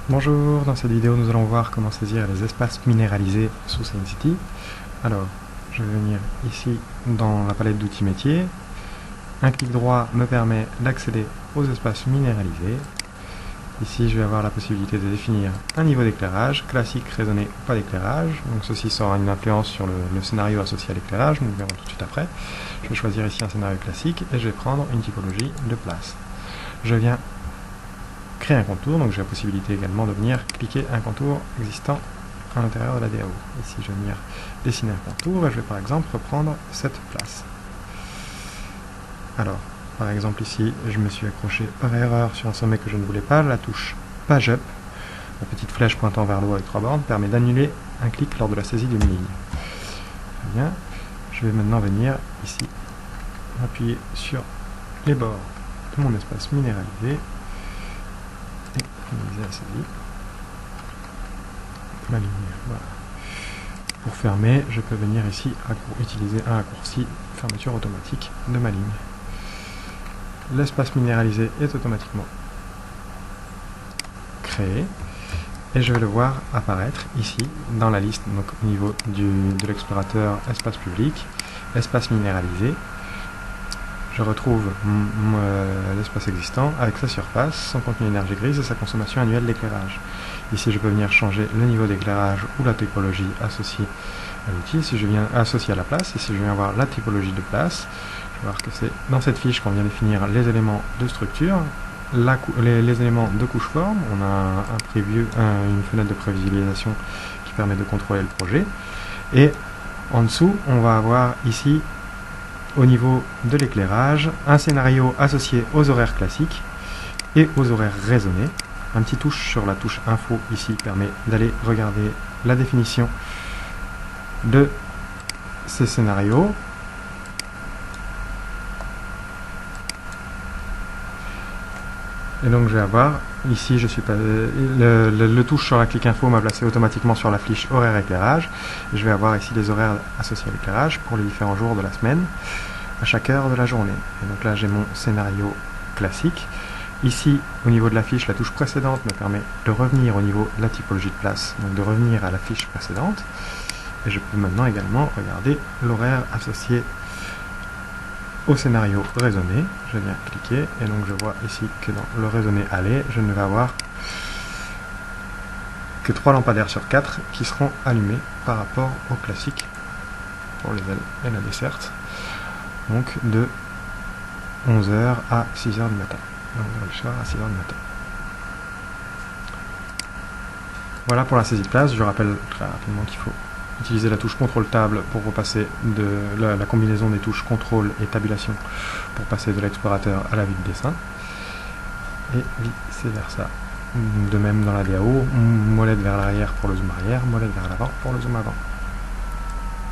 Bonjour, dans cette vidéo nous allons voir comment saisir les espaces minéralisés sous SceneCity. Alors, je vais venir ici dans la palette d'outils métiers. Un clic droit me permet d'accéder aux espaces minéralisés. Ici je vais avoir la possibilité de définir un niveau d'éclairage, classique, raisonné ou pas d'éclairage. Donc ceci aura une influence sur le scénario associé à l'éclairage, nous le verrons tout de suite après. Je vais choisir ici un scénario classique et je vais prendre une typologie de place. Je viens créer un contour, donc j'ai la possibilité également de venir cliquer un contour existant à l'intérieur de la DAO. Ici je vais venir dessiner un contour et je vais par exemple reprendre cette place. Alors, par exemple ici, je me suis accroché par erreur sur un sommet que je ne voulais pas, la touche Page Up, la petite flèche pointant vers le haut avec 3 bornes, permet d'annuler un clic lors de la saisie d'une ligne. Très bien, je vais maintenant venir ici, appuyer sur les bords de mon espace minéralisé, et finaliser la saisie. Ma ligne, voilà. Pour fermer, je peux venir ici utiliser un raccourci fermeture automatique de ma ligne. L'espace minéralisé est automatiquement créé et je vais le voir apparaître ici dans la liste, donc au niveau de l'explorateur espace public, espace minéralisé. Je retrouve l'espace existant avec sa surface, son contenu énergie grise et sa consommation annuelle d'éclairage. Ici je peux venir changer le niveau d'éclairage ou la typologie associée à l'outil. Si je viens associer à la place, ici je viens voir la typologie de place. Je vais voir que c'est dans cette fiche qu'on vient définir les éléments de structure, les éléments de couche forme. On a une fenêtre de prévisualisation qui permet de contrôler le projet. Et en dessous, on va avoir ici, au niveau de l'éclairage, un scénario associé aux horaires classiques et aux horaires raisonnés. Un petit touche sur la touche info ici permet d'aller regarder la définition de ces scénarios. Et donc je vais avoir, ici je suis pas, le touche sur la clic info m'a placé automatiquement sur la fiche horaire éclairage. Et je vais avoir ici les horaires associés à l'éclairage pour les différents jours de la semaine, à chaque heure de la journée. Et donc là j'ai mon scénario classique. Ici, au niveau de la fiche, la touche précédente me permet de revenir au niveau de la typologie de place, donc de revenir à la fiche précédente. Et je peux maintenant également regarder l'horaire associé au scénario raisonné. Je viens cliquer et donc je vois ici que dans le raisonné aller, je ne vais avoir que 3 lampadaires sur 4 qui seront allumés par rapport au classique pour les ailes et la desserte. Donc de 11h à 6h du matin. Donc du soir à 6h du matin. Voilà pour la saisie de place. Je rappelle très rapidement qu'il faut utiliser la touche CTRL table pour repasser de la combinaison des touches CTRL et tabulation pour passer de l'explorateur à la vue de dessin. Et vice versa. De même dans la DAO, molette vers l'arrière pour le zoom arrière, molette vers l'avant pour le zoom avant.